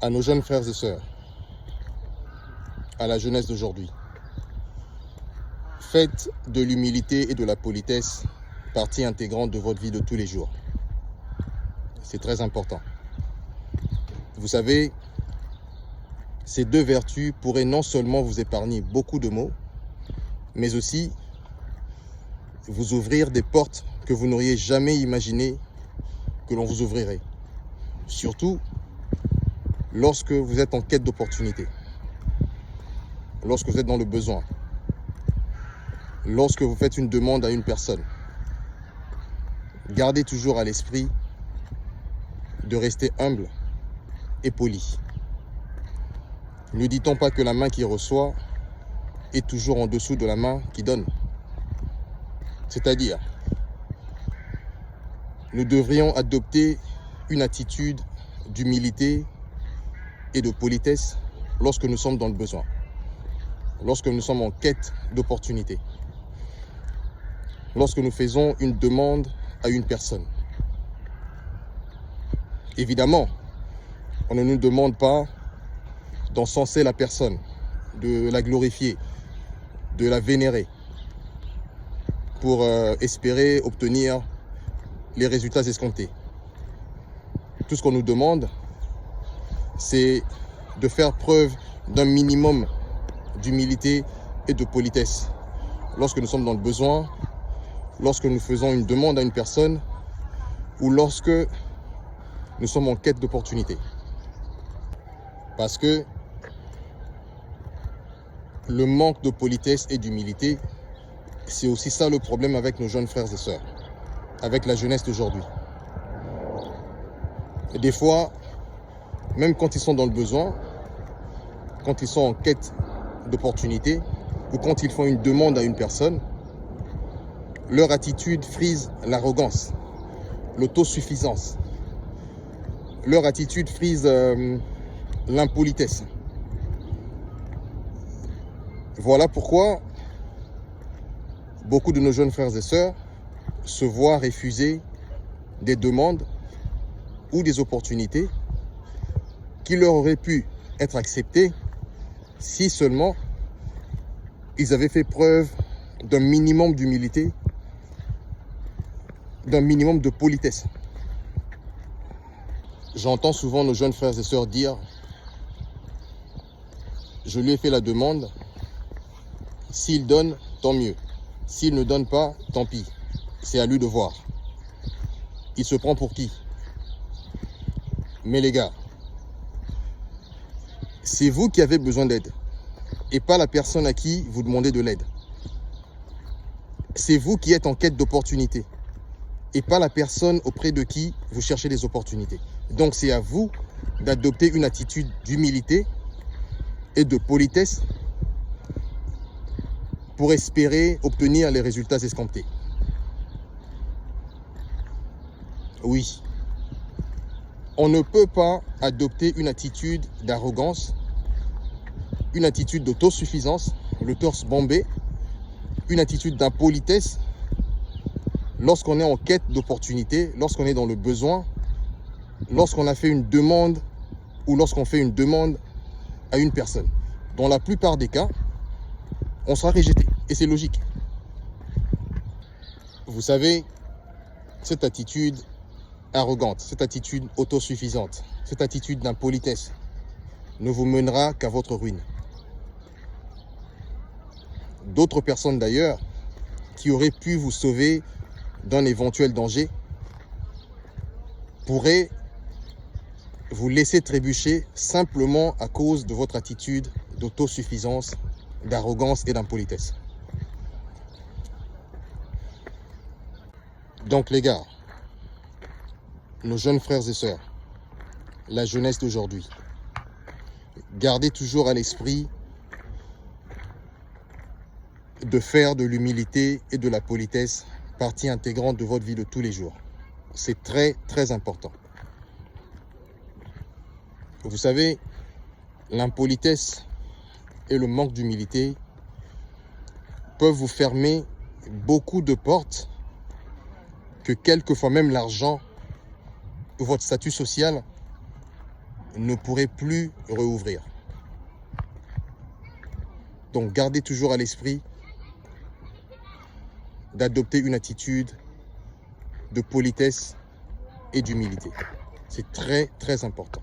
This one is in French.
à nos jeunes frères et sœurs, à la jeunesse d'aujourd'hui. Faites de l'humilité et de la politesse partie intégrante de votre vie de tous les jours. C'est très important. Vous savez, ces deux vertus pourraient non seulement vous épargner beaucoup de maux, mais aussi vous ouvrir des portes que vous n'auriez jamais imaginé que l'on vous ouvrirait. Surtout lorsque vous êtes en quête d'opportunité, lorsque vous êtes dans le besoin, lorsque vous faites une demande à une personne. Gardez toujours à l'esprit de rester humble et poli. Ne dit-on pas que la main qui reçoit est toujours en dessous de la main qui donne? C'est-à-dire, nous devrions adopter une attitude d'humilité et de politesse lorsque nous sommes dans le besoin, lorsque nous sommes en quête d'opportunité, lorsque nous faisons une demande à une personne. Évidemment, on ne nous demande pas d'encenser la personne, de la glorifier, de la vénérer pour espérer obtenir les résultats escomptés. Tout ce qu'on nous demande, c'est de faire preuve d'un minimum d'humilité et de politesse lorsque nous sommes dans le besoin, lorsque nous faisons une demande à une personne ou lorsque nous sommes en quête d'opportunité. Parce que le manque de politesse et d'humilité, c'est aussi ça le problème avec nos jeunes frères et sœurs, avec la jeunesse d'aujourd'hui. Et des fois, même quand ils sont dans le besoin, quand ils sont en quête d'opportunité ou quand ils font une demande à une personne, leur attitude frise l'arrogance, l'autosuffisance. Leur attitude frise l'impolitesse. Voilà pourquoi beaucoup de nos jeunes frères et sœurs se voient refuser des demandes ou des opportunités qui leur auraient pu être acceptées si seulement ils avaient fait preuve d'un minimum d'humilité, d'un minimum de politesse. J'entends souvent nos jeunes frères et sœurs dire « Je lui ai fait la demande, s'il donne, tant mieux. S'il ne donne pas, tant pis. C'est à lui de voir. Il se prend pour qui ?» Mais les gars, c'est vous qui avez besoin d'aide et pas la personne à qui vous demandez de l'aide. C'est vous qui êtes en quête d'opportunités et pas la personne auprès de qui vous cherchez des opportunités. Donc c'est à vous d'adopter une attitude d'humilité et de politesse pour espérer obtenir les résultats escomptés. Oui, on ne peut pas adopter une attitude d'arrogance, une attitude d'autosuffisance, le torse bombé, une attitude d'impolitesse lorsqu'on est en quête d'opportunité, lorsqu'on est dans le besoin, lorsqu'on a fait une demande ou lorsqu'on fait une demande à une personne. Dans la plupart des cas, on sera rejeté. Et c'est logique. Vous savez, cette attitude arrogante, cette attitude autosuffisante, cette attitude d'impolitesse ne vous mènera qu'à votre ruine. D'autres personnes d'ailleurs, qui auraient pu vous sauver d'un éventuel danger, pourraient vous laisser trébucher simplement à cause de votre attitude d'autosuffisance, d'arrogance et d'impolitesse. Donc les gars, nos jeunes frères et sœurs, la jeunesse d'aujourd'hui, gardez toujours à l'esprit de faire de l'humilité et de la politesse partie intégrante de votre vie de tous les jours. C'est très, très important. Vous savez, l'impolitesse et le manque d'humilité peuvent vous fermer beaucoup de portes que quelquefois même l'argent ou votre statut social ne pourrait plus rouvrir. Donc gardez toujours à l'esprit d'adopter une attitude de politesse et d'humilité. C'est très, très important.